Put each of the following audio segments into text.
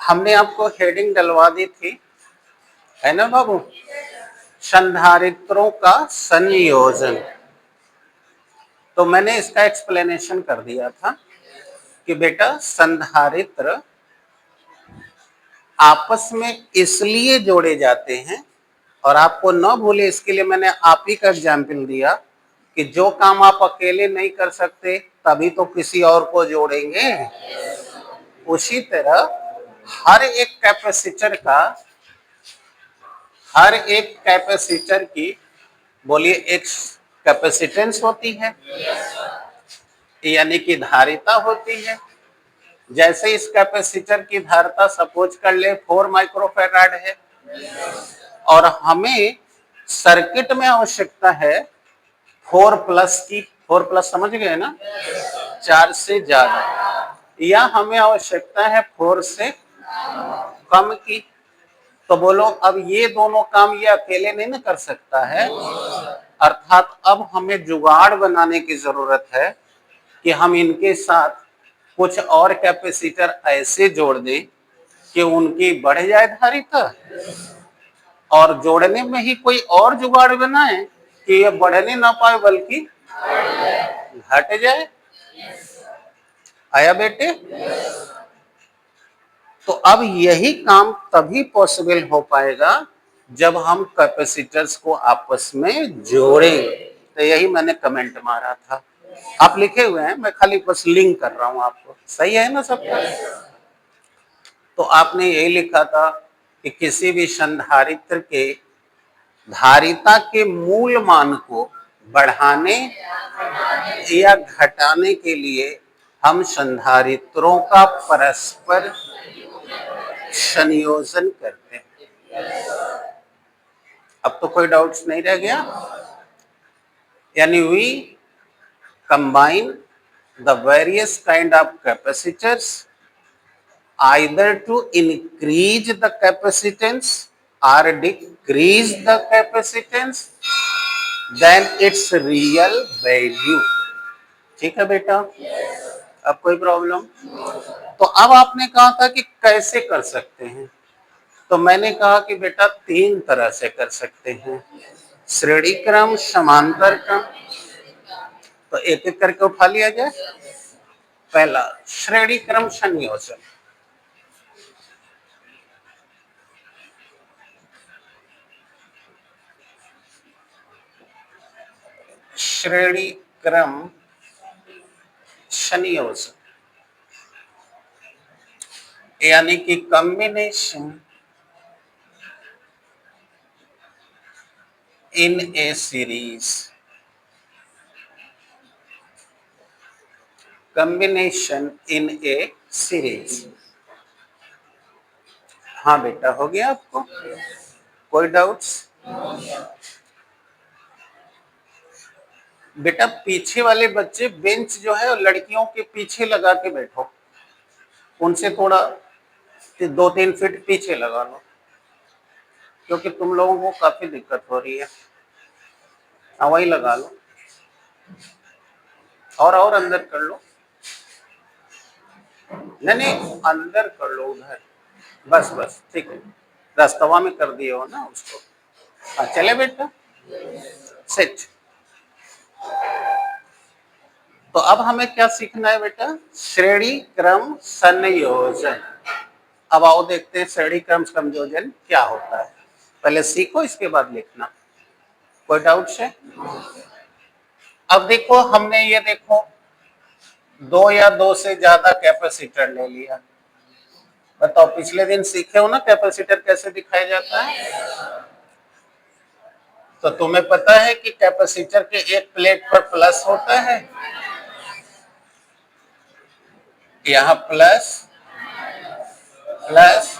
हमने आपको हेडिंग डलवा दी थी, है ना बाबू, संधारित्रों का संयोजन। तो मैंने इसका एक्सप्लेनेशन कर दिया था कि बेटा संधारित्र आपस में इसलिए जोड़े जाते हैं, और आपको न भूले इसके लिए मैंने आप ही का एग्जाम्पल दिया कि जो काम आप अकेले नहीं कर सकते तभी तो किसी और को जोड़ेंगे। उसी तरह हर एक कैपेसिटर की बोलिए एक कैपेसिटेंस होती है, यानी कि धारिता होती है। जैसे इस कैपेसिटर की धारिता सपोज कर ले 4 माइक्रोफैराड है, और हमें सर्किट में आवश्यकता है 4 प्लस की। 4 प्लस समझ गए ना, 4 से ज्यादा, या हमें आवश्यकता है 4 से कम की। तो बोलो अब ये दोनों काम ये अकेले नहीं ना कर सकता है, अर्थात अब हमें जुगाड़ बनाने की जरूरत है कि हम इनके साथ कुछ और कैपेसिटर ऐसे जोड़ दें कि उनकी बढ़ जाए धारिता, और जोड़ने में ही कोई और जुगाड़ बनाए कि ये बढ़ने ना पाए बल्कि घट जाए। आया बेटे? तो अब यही काम तभी पॉसिबल हो पाएगा जब हम कैपेसिटर्स को आपस में जोड़ें। तो यही मैंने कमेंट मारा था, आप लिखे हुए हैं, मैं खाली बस लिंक कर रहा हूं आपको। सही है ना सबका? तो आपने यही लिखा था कि किसी भी संधारित्र के धारिता के मूल मान को बढ़ाने या घटाने के लिए हम संधारित्रों का परस्पर संयोजन करते हैं। अब तो कोई डाउट्स नहीं रह गया, यानी we combine the various kind of capacitors either to increase the capacitance or decrease the capacitance than its real value। ठीक है बेटा? अब कोई प्रॉब्लम? तो अब आपने कहा था कि कैसे कर सकते हैं, तो मैंने कहा कि बेटा 3 तरह से कर सकते हैं, श्रेणी क्रम, समांतर क्रम। तो एक एक करके उठा लिया जाए। पहला श्रेणी क्रम संयोजन। श्रेणी क्रम संयोजन यानी कि कॉम्बिनेशन इन ए सीरीज। कॉम्बिनेशन इन ए सीरीज। हाँ बेटा, हो गया आपको? कोई डाउट्स? बेटा पीछे वाले बच्चे बेंच जो है लड़कियों के पीछे लगा के बैठो, उनसे थोड़ा 2-3 फीट पीछे लगा लो, क्योंकि तुम लोगों को काफी दिक्कत हो रही है। हाँ वही लगा लो, और अंदर कर लो। नहीं अंदर कर लो, उधर बस बस ठीक है, रास्तवा में कर दिए हो ना उसको। हाँ चले बेटा, सेट। तो अब हमें क्या सीखना है बेटा? श्रेणी क्रम संयोजन। अब आओ देखते हैं श्रेणी क्रम संयोजन क्या होता है। पहले सीखो, इसके बाद लिखना। कोई डाउट है? अब देखो, हमने ये देखो 2 या 2 से ज्यादा कैपेसिटर ले लिया। बताओ, पिछले दिन सीखे हो ना कैपेसिटर कैसे दिखाया जाता है? तो तुम्हें पता है कि कैपेसिटर के एक प्लेट पर प्लस होता है, यहाँ प्लस प्लस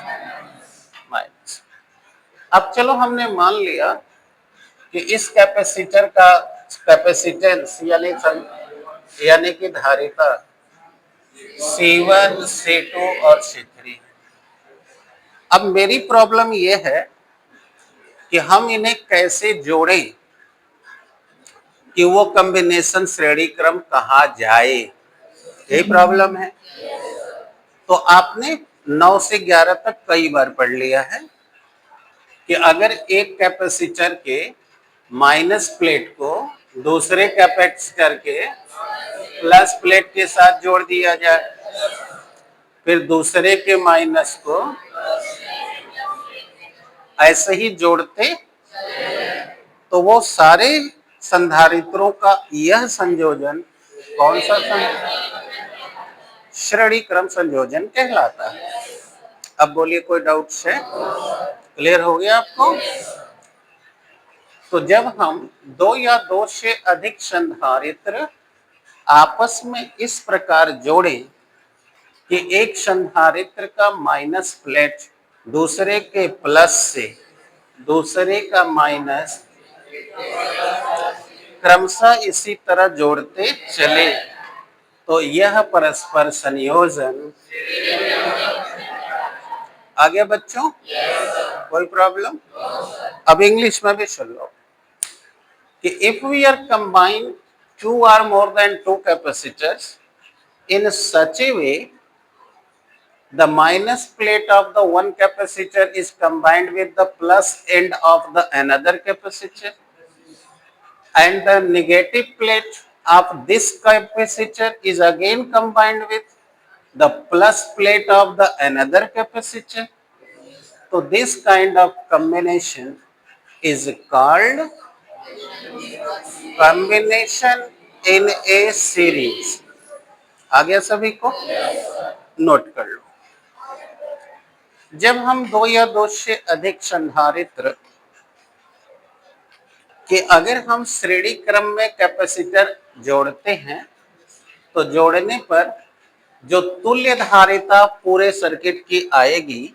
माइनस। अब चलो हमने मान लिया कि इस कैपेसिटर का कैपेसिटेंस यानी कि धारिता C1, C2 और C3। अब मेरी प्रॉब्लम यह है कि हम इन्हें कैसे जोड़ें कि वो कॉम्बिनेशन श्रेणी क्रम कहा जाए, यही प्रॉब्लम है। तो आपने 9 से 11 तक कई बार पढ़ लिया है कि अगर एक कैपेसिटर के माइनस प्लेट को दूसरे कैपेसिटर के प्लस प्लेट के साथ जोड़ दिया जाए, फिर दूसरे के माइनस को ऐसे ही जोड़ते, तो वो सारे संधारित्रों का यह संयोजन कौन सा श्रेणी क्रम संयोजन कहलाता है। अब बोलिए, कोई डाउट्स है? क्लियर हो गया आपको? तो जब हम दो या दो से अधिक संधारित्र आपस में इस प्रकार जोड़ें कि एक संधारित्र का माइनस प्लेट दूसरे के प्लस से दूसरे का माइनस क्रमशः इसी तरह जोड़ते चले, तो यह परस्पर संयोजन आ गया बच्चों? कोई प्रॉब्लम? अब इंग्लिश में भी सुन लो कि if we are combine two or more than two capacitors in such a way the minus plate of the one capacitor is combined with the plus end of the another capacitor and the negative plate of this capacitor is again combined with the plus plate of the another capacitor. So this kind of combination is called combination in a series. आ गया सभी को? Note कर लो। जब हम दो या दो से अधिक संधारित्र कि अगर हम श्रेणी क्रम में कैपेसिटर जोड़ते हैं, तो जोड़ने पर जो तुल्य धारिता पूरे सर्किट की आएगी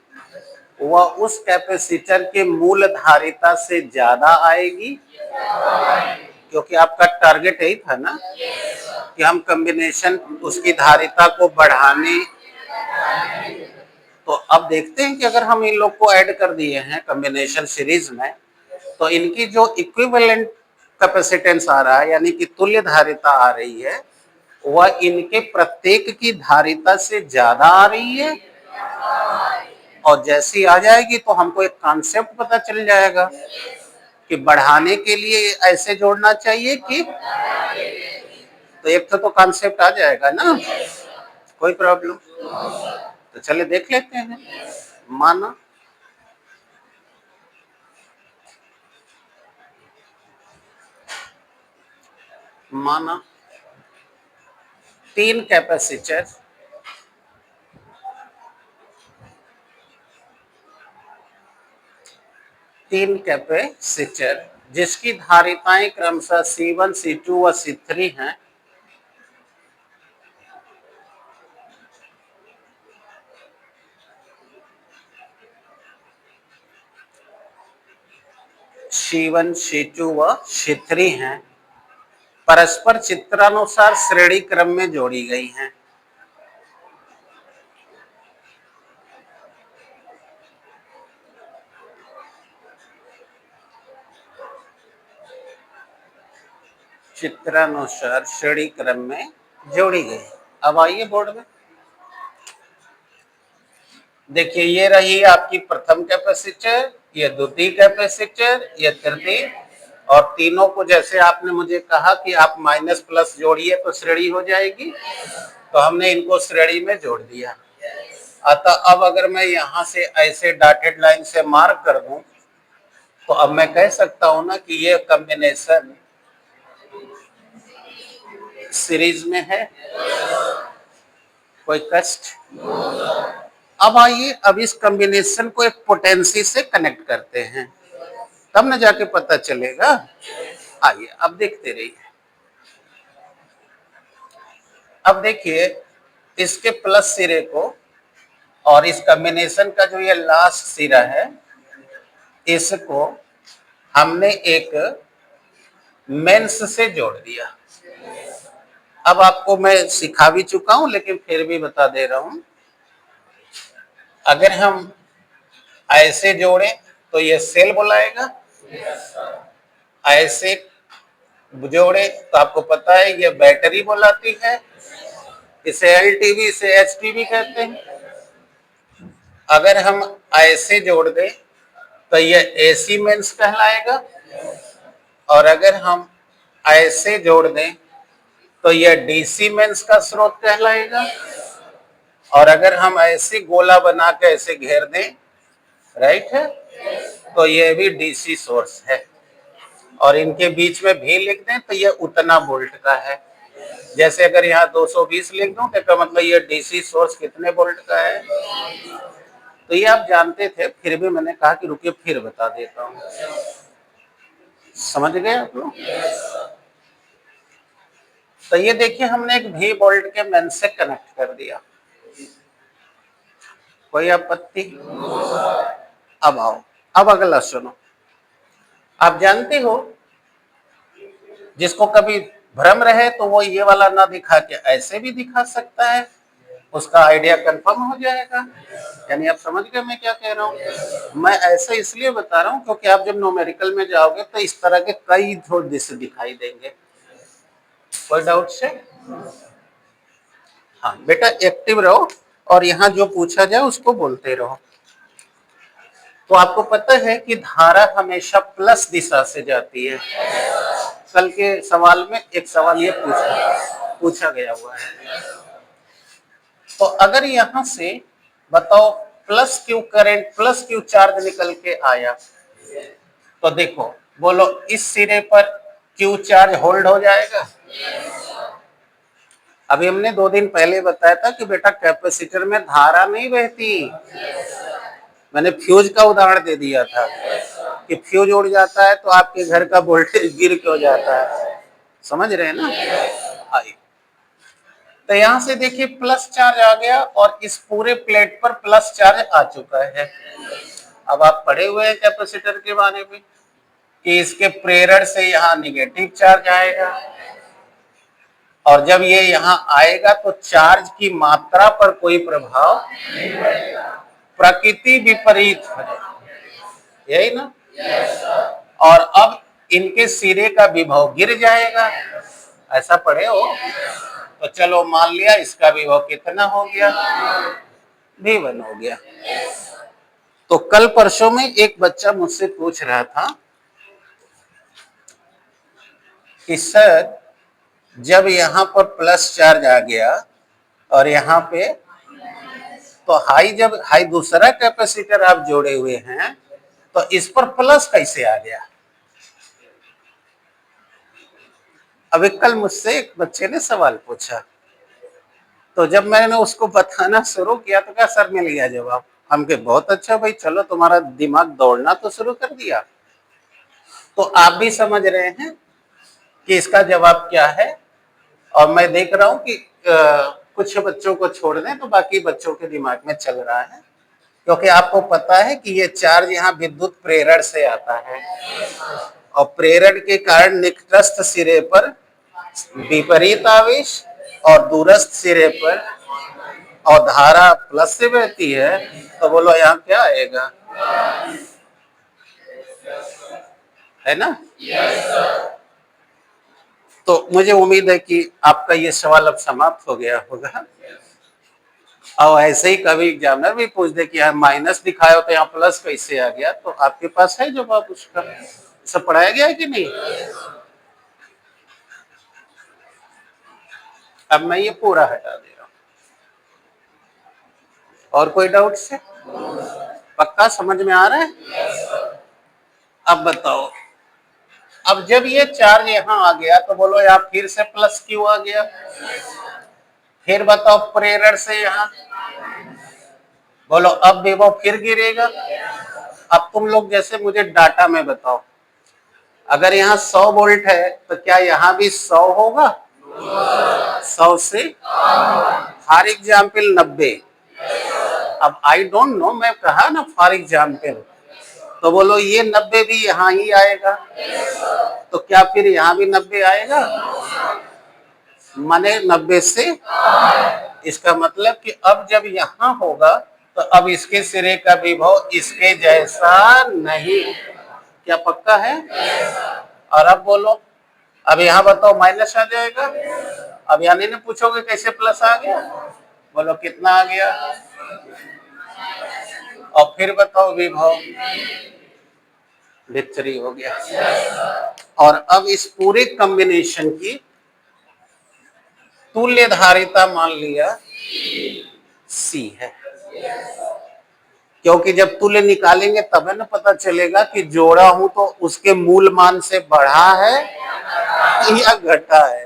वह उस कैपेसिटर के मूल धारिता से ज्यादा आएगी, क्योंकि आपका टारगेट यही था ना कि हम कॉम्बिनेशन उसकी धारिता को बढ़ाने। तो अब देखते हैं कि अगर हम इन लोग को ऐड कर दिए हैं कॉम्बिनेशन सीरीज में, तो इनकी जो इक्विवेलेंट कैपेसिटेंस आ रहा है यानी कि तुल्य धारिता आ रही है, वह इनके प्रत्येक की धारिता से ज्यादा आ रही है। और जैसी आ जाएगी तो हमको एक कॉन्सेप्ट पता चल जाएगा कि बढ़ाने के लिए ऐसे जोड़ना चाहिए कि, तो एक तो कॉन्सेप्ट आ जाएगा ना। कोई प्रॉब्लम? तो चलिए देख लेते हैं। माना 3 कैपेसिटर जिसकी धारिताएं क्रमशः C1, C2 व C3 हैं, C1, C2 व C3 हैं, परस्पर चित्रानुसार श्रेणी क्रम में जोड़ी गई हैं। चित्रानुसार श्रेणी क्रम में जोड़ी गई। अब आइए बोर्ड में देखिए, ये रही आपकी प्रथम कैपेसिटर, ये द्वितीय कैपेसिटर, ये तृतीय, और तीनों को जैसे आपने मुझे कहा कि आप माइनस प्लस जोड़िए तो श्रेणी हो जाएगी, तो हमने इनको श्रेणी में जोड़ दिया। अतः अब अगर मैं यहाँ से ऐसे डॉटेड लाइन से मार्क कर दूं, तो अब मैं कह सकता हूं ना कि ये कॉम्बिनेशन सीरीज में है। कोई कष्ट? अब आइए, अब इस कॉम्बिनेशन को एक पोटेंसी से कनेक्ट करते हैं, तब न जाके पता चलेगा। आइए अब देखते रहिए। अब देखिए, इसके प्लस सिरे को और इस कॉम्बिनेशन का जो ये लास्ट सिरा है, इसको हमने एक मेंस से जोड़ दिया। अब आपको मैं सिखा भी चुका हूं, लेकिन फिर भी बता दे रहा हूं। अगर हम ऐसे जोड़े तो ये सेल बुलाएगा, ऐसे जोड़े तो आपको पता है ये बैटरी बुलाती है, इसे एलटीवी से एचटीवी कहते हैं। अगर हम ऐसे जोड़ दें तो ये एसी मेंस कहलाएगा, और अगर हम ऐसे जोड़ दें तो यह डीसी मेंस का स्रोत कहलाएगा, और अगर हम ऐसे गोला बना के ऐसे घेर दें, राइट है, तो यह भी डीसी सोर्स है, और इनके बीच में भी लिख दें तो यह उतना वोल्ट का है। जैसे अगर यहाँ 220 लिख दूं तो मतलब ये डीसी सोर्स कितने वोल्ट का है। तो ये आप जानते थे, फिर भी मैंने कहा कि रुकिए फिर बता देता हूँ। समझ गए आप लोग? तो ये देखिए हमने एक भी वोल्ट के मेन से कनेक्ट कर दिया, कोई आपत्ति? अब आओ, अब अगला सुनो। आप जानते हो, जिसको कभी भ्रम रहे तो वो ये वाला ना दिखा के ऐसे भी दिखा सकता है, उसका आइडिया कंफर्म हो जाएगा। यानी आप समझ गए मैं क्या कह रहा हूँ? मैं ऐसा इसलिए बता रहा हूँ क्योंकि आप जब न्यूमेरिकल में जाओगे तो इस तरह के कई दृश्य दिखाई देंगे। कोई डाउट से? हाँ बेटा, एक्टिव रहो और यहाँ जो पूछा जाए उसको बोलते रहो। तो आपको पता है कि धारा हमेशा प्लस दिशा से जाती है। कल के सवाल में एक सवाल ये पूछा गया हुआ है। तो अगर यहां से बताओ plus Q current, plus Q charge निकल के आया, तो देखो बोलो इस सिरे पर क्यू चार्ज होल्ड हो जाएगा। अभी हमने 2 दिन पहले बताया था कि बेटा कैपेसिटर में धारा नहीं बहती। मैंने फ्यूज का उदाहरण दे दिया था कि फ्यूज उड़ जाता है तो आपके घर का वोल्टेज गिर क्यों जाता है। समझ रहे हैं ना? आइए, तो यहां से देखिए प्लस चार्ज आ गया और इस पूरे प्लेट पर प्लस चार्ज आ चुका है। अब आप पढ़े हुए हैं कैपेसिटर के बारे में कि इसके प्रेरण से यहाँ निगेटिव चार्ज आएगा, और जब ये यहाँ आएगा तो चार्ज की मात्रा पर कोई प्रभाव नहीं पड़ेगा, प्रकृति विपरीत हो जाएगी, यही ना? और अब इनके सिरे का विभव गिर जाएगा, ऐसा पढ़े हो? तो चलो मान लिया इसका विभव कितना हो गया, V1 हो गया। तो कल परसों में एक बच्चा मुझसे पूछ रहा था कि सर जब यहाँ पर प्लस चार्ज आ गया और यहाँ पे तो जब हाई दूसरा कैपेसिटर आप जोड़े हुए हैं तो इस पर प्लस कैसे आ गया। अभी कल मुझसे एक बच्चे ने सवाल पूछा, तो जब मैंने उसको बताना शुरू किया तो क्या सर मिल गया जवाब। हम कहे बहुत अच्छा भाई, चलो तुम्हारा दिमाग दौड़ना तो शुरू कर दिया। तो आप भी समझ रहे हैं कि इसका जवाब क्या है, और मैं देख रहा हूं कि कुछ बच्चों को छोड़ दें तो बाकी बच्चों के दिमाग में चल रहा है, क्योंकि आपको पता है कि ये चार्ज यहाँ विद्युत प्रेरण से आता है, और प्रेरण के कारण निकटस्थ सिरे पर विपरीत आवेश और दूरस्थ सिरे पर और धारा प्लस से बहती है। तो बोलो यहाँ क्या आएगा, है ना? तो मुझे उम्मीद है कि आपका ये सवाल अब समाप्त हो गया होगा। और ऐसे ही कभी एग्जामिनर भी पूछ दे कि यहाँ माइनस दिखाया हो तो यहाँ प्लस कैसे आ गया, तो आपके पास है जवाब उसका। सब पढ़ाया गया है कि नहीं? अब मैं ये पूरा हटा दे रहा हूं। और कोई डाउट से? पक्का समझ में आ रहा है? अब बताओ, अब जब ये चार्ज यहाँ आ गया तो बोलो यहाँ फिर से प्लस क्यों आ गया। फिर बताओ प्रेरण से यहाँ, बोलो अब विभव फिर गिरेगा। अब तुम लोग जैसे मुझे डाटा में बताओ, अगर यहाँ 100 वोल्ट है तो क्या यहाँ भी 100 होगा? 100 से फॉर एग्जाम्पल 90। अब आई डोंट नो, मैं कहा ना फॉर एग्जाम्पल, तो बोलो ये 90 भी यहाँ ही आएगा, तो क्या फिर यहाँ भी 90 आएगा? माने 90 से, इसका मतलब कि अब जब यहाँ होगा तो अब इसके सिरे का विभव इसके जैसा नहीं। क्या पक्का है? और अब बोलो, अब यहाँ बताओ माइनस आ जाएगा। अब यानी ने पूछोगे कैसे प्लस आ गया, बोलो कितना आ गया। और फिर बताओ विभव V3 हो गया। और अब इस पूरे कॉम्बिनेशन की तुल्य धारिता मान लिया C है, क्योंकि जब तुल्य निकालेंगे तब है ना पता चलेगा कि जोड़ा हूं तो उसके मूल मान से बढ़ा है या घटा है,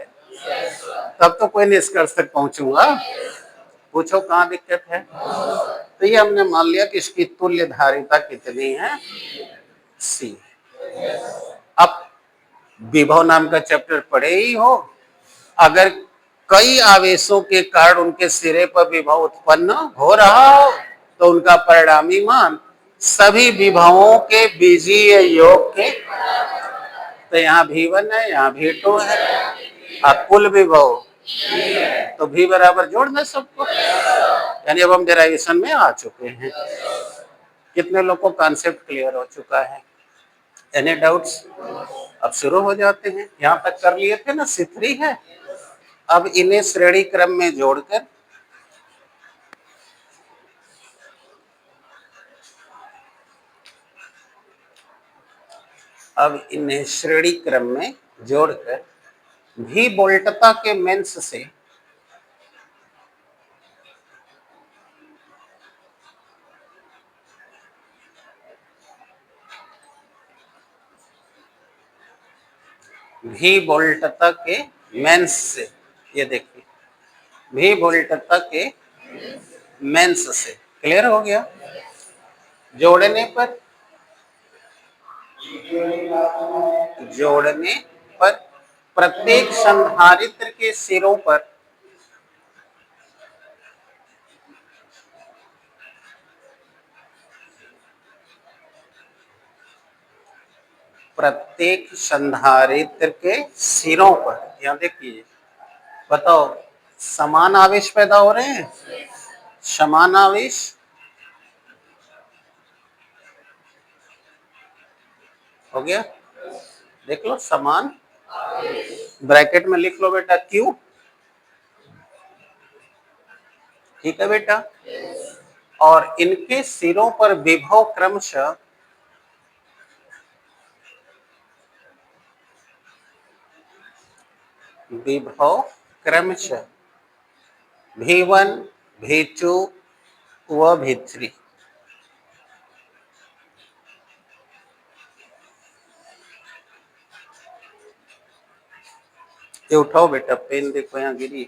तब तो कोई निष्कर्ष तक पहुंचूंगा। पूछो कहां दिक्कत है। तो ये हमने मान लिया कि इसकी तुल्य धारिता कितनी है, C। अब विभव नाम का चैप्टर पढ़े ही हो, अगर कई आवेशों के कारण उनके सिरे पर विभव उत्पन्न हो रहा हो तो उनका परिणामी मान सभी विभवों के बीजीय योग के, तो यहाँ V1 है, यहाँ V2 है, और कुल विभव तो V बराबर जोड़ दें सबको, यानी अब हम डेरिवेशन में आ चुके हैं। कितने लोग को कॉन्सेप्ट क्लियर हो चुका है? Any doubts? अब शुरू हो जाते हैं। यहाँ तक कर लिए थे ना, C3 है। अब इन्हें श्रेणी क्रम में जोड़कर भी वोल्टता के मेंस से भी वोल्टता के मेंस से, ये देखिए भी वोल्टता के मेंस से क्लियर हो गया। जोड़ने पर प्रत्येक संधारित्र के सिरों पर यहाँ देखिए, बताओ समान आवेश पैदा हो रहे हैं, समान आवेश हो गया, देख लो समान, ब्रैकेट में लिख लो बेटा Q, ठीक है बेटा। और इनके सिरों पर विभव क्रमशः V1, V2 व V3। ये उठाओ बेटा पेन, देखो यहाँ गिरी।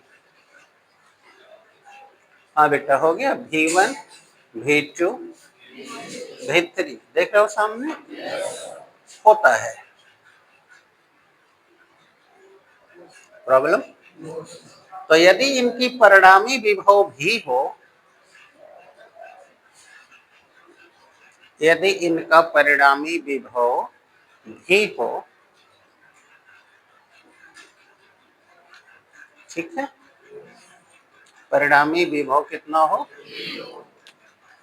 हाँ बेटा हो गया, V1, V2, V3 देख रहे हो सामने, होता है प्रॉब्लम। तो यदि इनकी परिणामी विभव भी हो, यदि इनका परिणामी विभव भी हो, ठीक है, परिणामी विभव कितना हो,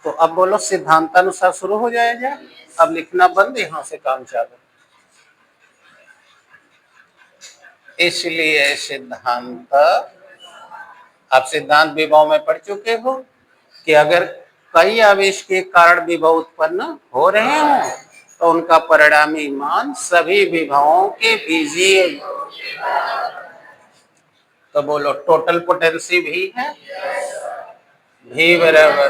तो अब बोलो सिद्धांतानुसार शुरू हो जाएगा। अब लिखना बंद, यहां से काम चालू। इसलिए सिद्धांत, आप सिद्धांत विभव में पढ़ चुके हो कि अगर कई आवेश के कारण विभव उत्पन्न हो रहे हों तो उनका परिणामी मान सभी विभवों के बीजीय, तो बोलो टोटल पोटेंसी भी है, भी बराबर,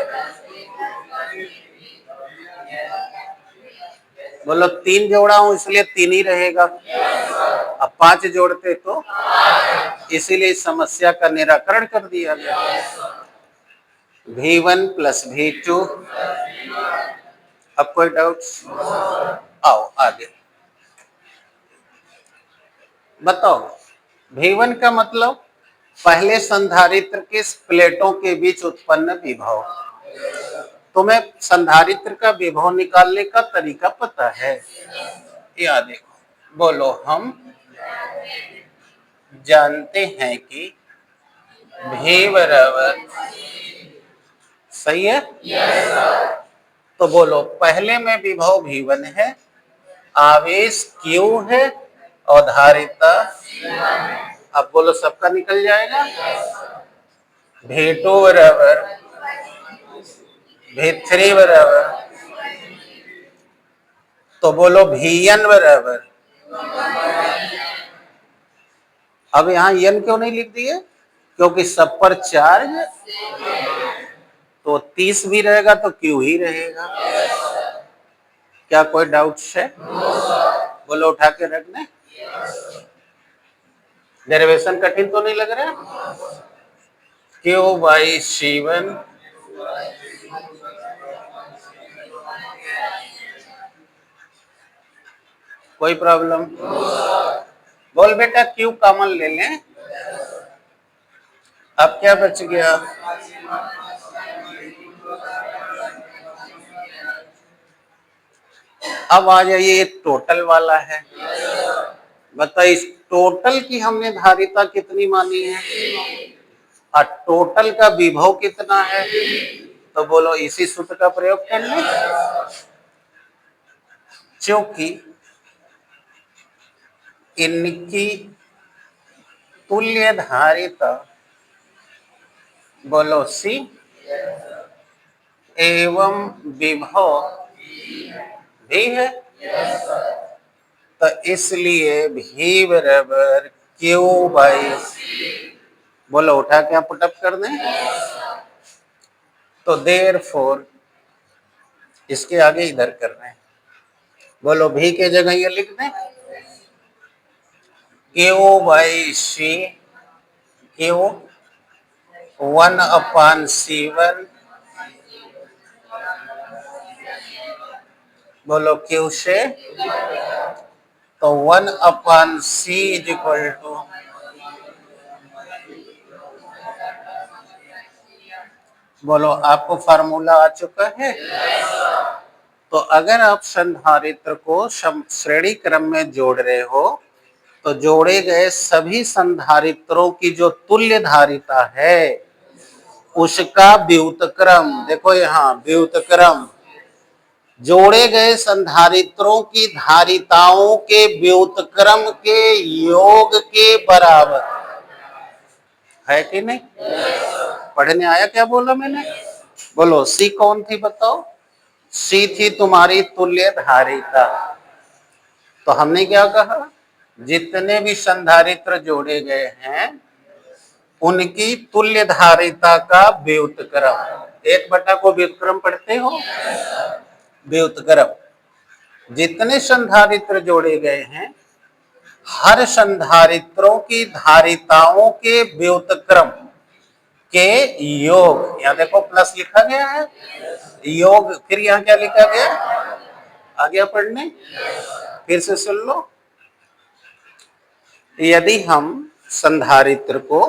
बोलो 3 जोड़ा हूं इसलिए 3 ही रहेगा। अब 5 जोड़ते तो, इसीलिए इस समस्या का निराकरण कर दिया गया। V1 plus V2। अब कोई डाउट्स? आओ आगे बताओ। V1 का मतलब पहले संधारित्र के प्लेटों के बीच उत्पन्न विभव। तुम्हें संधारित्र का विभव निकालने का तरीका पता है, या देखो, बोलो हम जानते हैं कि V बराबर, सही है, तो बोलो पहले में विभव V1 है, आवेश Q है और धारिता, अब बोलो सबका निकल जाएगा। V2 बराबर, V3 बराबर, तो बोलो Vn बराबर, अब यहां n क्यों नहीं लिख दिए? क्योंकि सब पर चार्ज, तो 30 भी रहेगा तो Q ही रहेगा। क्या कोई डाउट है? बोलो उठा के रखने। डेरिवेशन कठिन तो नहीं लग रहा? Q बाई C1 कोई प्रॉब्लम? बोल बेटा Q कॉमन ले लें, अब क्या बच गया? अब आ जाइए, ये टोटल वाला है। बताइए इस टोटल की हमने धारिता कितनी मानी है और टोटल का विभव कितना है? तो बोलो इसी सूत्र का प्रयोग कर लें। क्योंकि इनकी तुल्य धारिता बोलो C एवं विभव भी है, तो इसलिए V बराबर Q बाई, बोलो उठा के आप पुटअप कर दें। तो देयरफॉर इसके आगे इधर कर रहे हैं, बोलो V के जगह ये लिख दें Q by C, Q 1/C1, बोलो Q से, तो 1/C इज इक्वल टू, बोलो आपको फार्मूला आ चुका है। तो अगर आप संधारित्र को श्रेणी क्रम में जोड़ रहे हो तो जोड़े गए सभी संधारित्रों की जो तुल्य धारिता है उसका व्युत्क्रम, देखो यहाँ व्युत्क्रम, जोड़े गए संधारित्रों की धारिताओं के व्युत्क्रम के योग के बराबर है कि नहीं? पढ़ने आया? क्या बोला मैंने? बोलो C कौन थी बताओ? C थी तुम्हारी तुल्य धारिता। तो हमने क्या कहा? जितने भी संधारित्र जोड़े गए हैं उनकी तुल्य धारिता का व्युत्क्रम, 1/, को व्युत्क्रम पढ़ते हो? व्युत्क्रम, जितने संधारित्र जोड़े गए हैं हर संधारित्रों की धारिताओं के व्युत्क्रम के योग, यहाँ देखो प्लस लिखा गया है, योग, फिर यहाँ क्या लिखा गया? आ गया पढ़ने? फिर से सुन लो। यदि हम संधारित्र को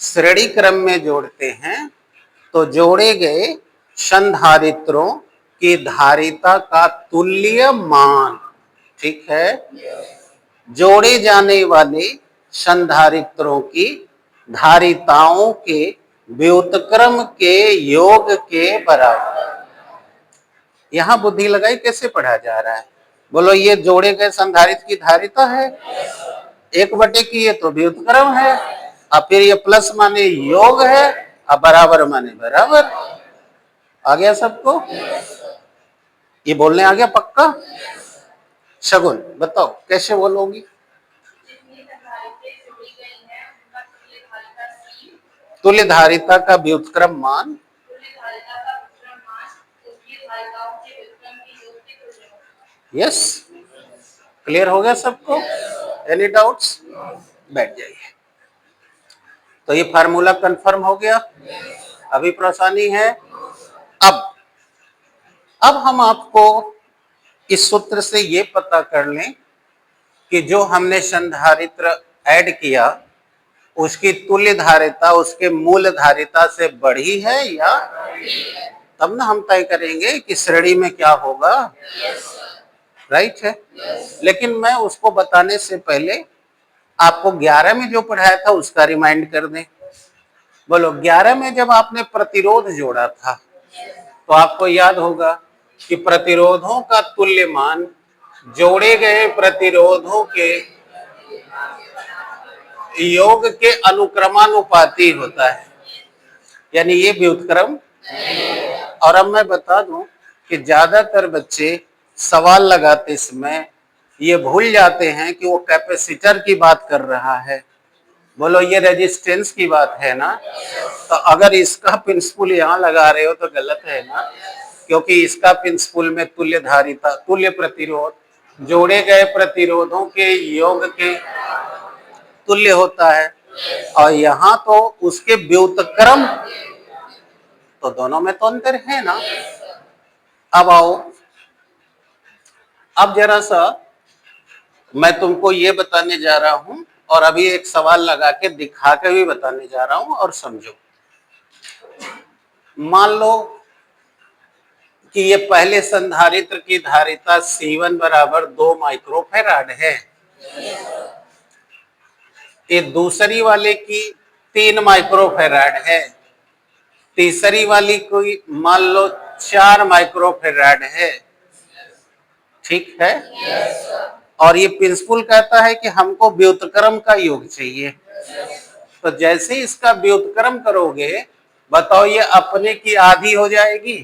श्रेणी क्रम में जोड़ते हैं तो जोड़े गए संधारित्रों की धारिता का तुल्य मान, ठीक है, जोड़े जाने वाले संधारित्रों की धारिताओं के व्युत्क्रम के योग के बराबर। यहां बुद्धि लगाई, कैसे पढ़ा जा रहा है? बोलो ये जोड़े गए संधारित्र की धारिता है, 1/, की ये तो व्युत्क्रम है, अब फिर ये प्लस माने योग है, अब बराबर माने बराबर। आ गया सबको? ये बोलने आ गया पक्का? शगुन बताओ कैसे बोलोगी? तुल्य धारिता का व्युत्क्रम मान, यस, क्लियर हो गया सबको? Any doubts? बैठ जाइए। तो ये फार्मूला कंफर्म हो गया, अभी परेशानी है? अब हम आपको इस सूत्र से ये पता कर लें कि जो हमने संधारित्र ऐड किया उसकी तुल्य धारिता उसके मूल धारिता से बढ़ी है या, तब ना हम तय करेंगे कि श्रेणी में क्या होगा, राइट है? लेकिन मैं उसको बताने से पहले आपको 11 में जो पढ़ाया था उसका रिमाइंड कर दें। बोलो 11 में जब आपने प्रतिरोध जोड़ा था तो आपको याद होगा कि प्रतिरोधों का तुल्य मान जोड़े गए प्रतिरोधों के योग के अनुक्रमानुपाती होता है, यानी ये व्युत्क्रम। और अब मैं बता दूं कि ज्यादातर बच्चे सवाल लगाते समय ये भूल जाते हैं कि वो कैपेसिटर की बात कर रहा है। बोलो ये रेजिस्टेंस की बात है ना। तो अगर इसका प्रिंसिपल यहाँ लगा रहे हो तो गलत है ना, क्योंकि इसका प्रिंसिपल में तुल्य धारिता, तुल्य प्रतिरोध, जोड़े गए प्रतिरोधों के योग के तुल्य होता है, और यहाँ तो उसके व्युत्क्रम, तो दोनों में तो अंतर है ना। अब आओ, अब जरा सा मैं तुमको ये बताने जा रहा हूं, और अभी एक सवाल लगा के दिखा के भी बताने जा रहा हूं, और समझो। मान लो कि ये पहले संधारित्र की धारिता C1 बराबर 2 माइक्रोफैराड है, ये दूसरी वाले की 3 माइक्रोफैराड है, तीसरी वाली कोई मान लो 4 माइक्रोफैराड है, ठीक है। और ये प्रिंसिपल कहता है कि हमको व्युत्क्रम का योग चाहिए। तो जैसे ही इसका व्युत्क्रम करोगे, बताओ ये अपने की आधी हो जाएगी,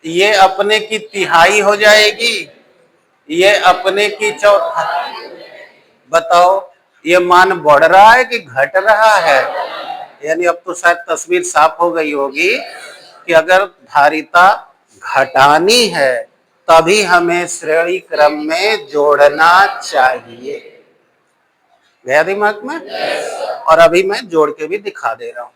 ये अपने की तिहाई हो जाएगी, ये अपने की चौथाई। बताओ ये मान बढ़ रहा है कि घट रहा है? यानी अब तो शायद तस्वीर साफ हो गई होगी कि अगर धारिता घटानी है तभी हमें श्रेणी क्रम में जोड़ना चाहिए। गया दिमाग में? और अभी मैं जोड़ के भी दिखा दे रहा हूं।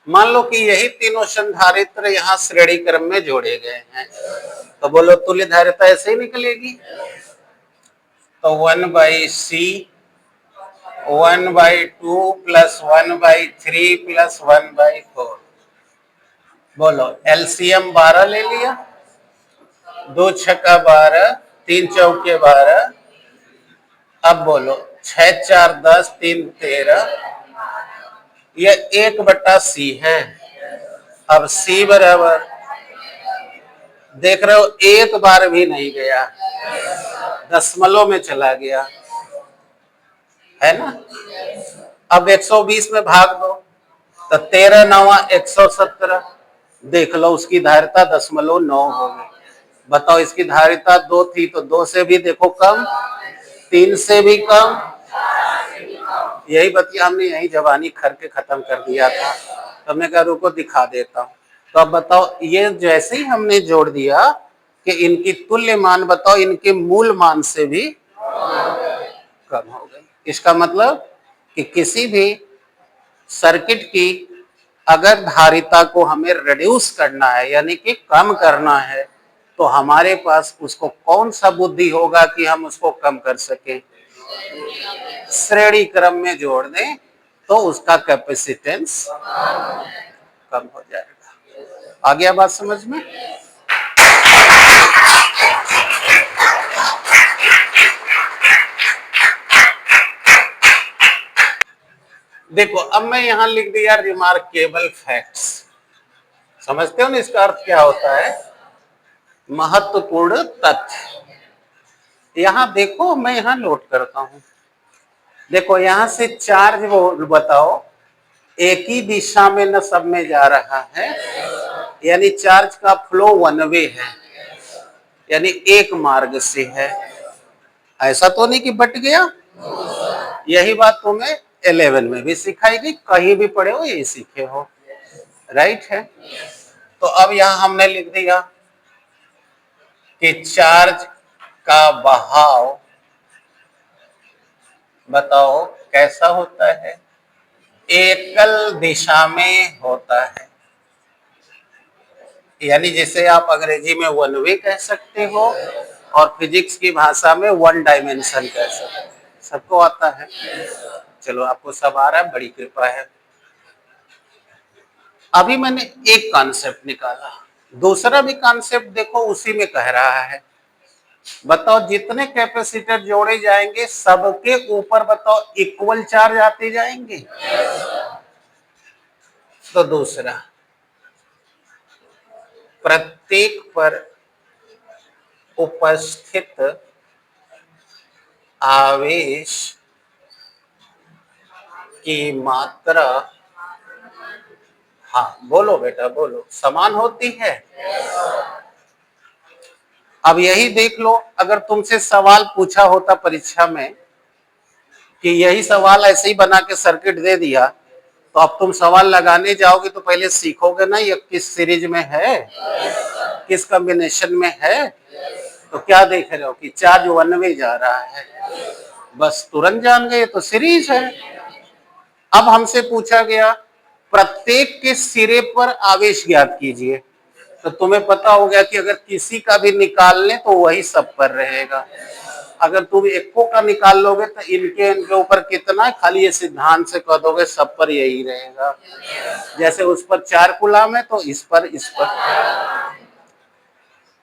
मान लो कि यही तीनों संधारित्र यहाँ श्रेणी क्रम में जोड़े गए हैं, तो बोलो तुल्य धारिता ऐसे ही निकलेगी। तो 1/C 1/2 प्लस 1/3 प्लस 1/4। बोलो एलसीएम 12 ले लिया, 2 छक्का 12, 3 चौके 12। अब बोलो 6 4 10, 3 13, ये 1/C है। अब C बराबर, देख रहे हो एक बार भी नहीं गया, दशमलव में चला गया, है ना। अब 120 में भाग दो, तो 13 9 117, देख लो उसकी धारिता 0.9 हो गई। बताओ इसकी धारिता 2 थी तो 2 से भी देखो कम, 3 से भी कम। यही बतिया हमने यही जवानी खर के खत्म कर दिया था, तो हमने कहा रुको दिखा देता हूँ। तो अब बताओ ये जैसे ही हमने जोड़ दिया कि इनकी तुल्य मान, बताओ इनके मूल मान से भी कम हो गई। इसका मतलब कि किसी भी सर्किट की अगर धारिता को हमें रिड्यूस करना है, यानी कि कम करना है, तो हमारे पास उसको कौन सा बुद्धि होगा कि हम उसको कम कर सकें? श्रेणी क्रम में जोड़ दें तो उसका कैपेसिटेंस कम हो जाएगा। आ गया बात समझ में? देखो अब मैं यहां लिख दिया रिमार्केबल फैक्ट्स। समझते हो ना इसका अर्थ क्या होता है? महत्वपूर्ण तथ्य। यहां देखो मैं यहां नोट करता हूं। देखो यहां से चार्ज वो बताओ एक ही दिशा में न सब में जा रहा है, यानी चार्ज का फ्लो वन वे है, यानी एक मार्ग से है। ऐसा तो नहीं कि बट गया। यही बात तुम्हें 11 में भी सिखाई गई, कहीं भी पढ़े हो यही सीखे हो, राइट है। तो अब यहां हमने लिख दिया कि चार्ज का बहाव बताओ कैसा होता है? एकल दिशा में होता है, यानी जिसे आप अंग्रेजी में वन वे कह सकते हो और फिजिक्स की भाषा में वन डायमेंशन कह सकते हो। सबको आता है? चलो आपको सब आ रहा है, बड़ी कृपा है। अभी मैंने एक कॉन्सेप्ट निकाला, दूसरा भी कॉन्सेप्ट देखो उसी में कह रहा है। बताओ जितने कैपेसिटर जोड़े जाएंगे सबके ऊपर बताओ इक्वल चार्ज आते जाएंगे। तो दूसरा, प्रत्येक पर उपस्थित आवेश की मात्रा, हाँ बोलो बेटा बोलो, समान होती है। अब यही देख लो, अगर तुमसे सवाल पूछा होता परीक्षा में कि यही सवाल ऐसे ही बना के सर्किट दे दिया, तो अब तुम सवाल लगाने जाओगे तो पहले सीखोगे ना ये किस सीरीज में है, किस कॉम्बिनेशन में है। तो क्या देख रहे हो कि चार्ज वन वे जा रहा है, बस तुरंत जान गए तो सीरीज है। अब हमसे पूछा गया प्रत्येक के सिरे पर आवेश ज्ञात कीजिए, तो तुम्हें पता हो गया कि अगर किसी का भी निकाल लें तो वही सब पर रहेगा। अगर तुम एको का निकाल लोगे तो इनके ऊपर कितना, खाली ये सिद्धांत से कह दोगे सब पर यही रहेगा। जैसे उस पर 4 कूलम है तो इस पर।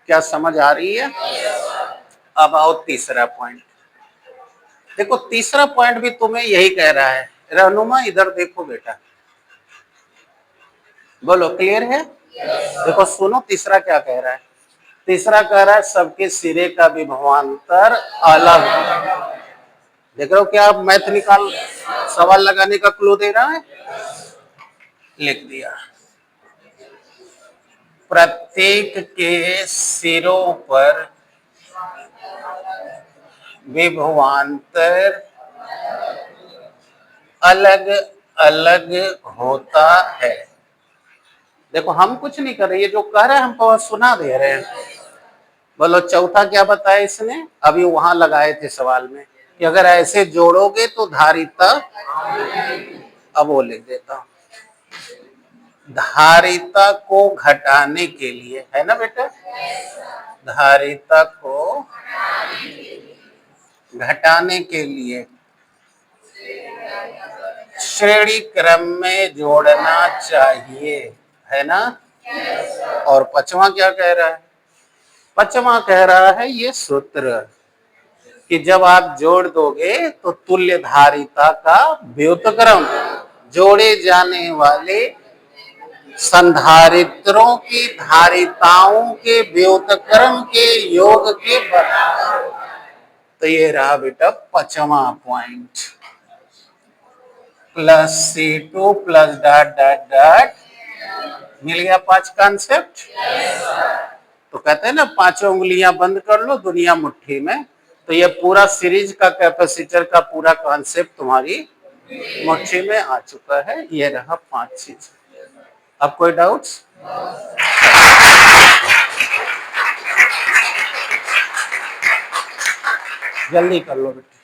क्या समझ आ रही है? अब आओ तीसरा पॉइंट। देखो तीसरा पॉइंट भी तुम्हें यही कह रहा है। रहनुमा इधर देखो बेटा, बोलो क्लियर है? देखो सुनो तीसरा क्या कह रहा है। तीसरा कह रहा है सबके सिरे का विभवांतर अलग। देख रहे हो क्या? आप मैथ निकाल सवाल लगाने का क्लू दे रहा है, लिख दिया। प्रत्येक के सिरों पर विभवांतर अलग अलग होता है। देखो हम कुछ नहीं कर रहे, ये जो कह रहे हैं हम सुना दे रहे हैं। बोलो चौथा क्या बताया इसने? अभी वहां लगाए थे सवाल में कि अगर ऐसे जोड़ोगे तो धारिता, अब वो लिख देता हूं, धारिता को घटाने के लिए, है ना बेटा, धारिता को घटाने के लिए श्रेणी क्रम में जोड़ना चाहिए, है ना। और पांचवा क्या कह रहा है? पांचवा कह रहा है ये सूत्र कि जब आप जोड़ दोगे तो तुल्य धारिता का व्युत्क्रम जोड़े जाने वाले संधारित्रों की धारिताओं के व्युत्क्रम के योग के बराबर। तो ये रहा बेटा पांचवा point, plus C2 plus dot dot dot, मिल गया 5 कॉन्सेप्ट। तो कहते हैं ना पांचों उंगलियां बंद कर लो दुनिया मुट्ठी में। तो ये पूरा सीरीज का कैपेसिटर का पूरा कॉन्सेप्ट तुम्हारी मुट्ठी में आ चुका है। ये रहा 5 चीज। अब कोई डाउट्स? जल्दी कर लो बेटा।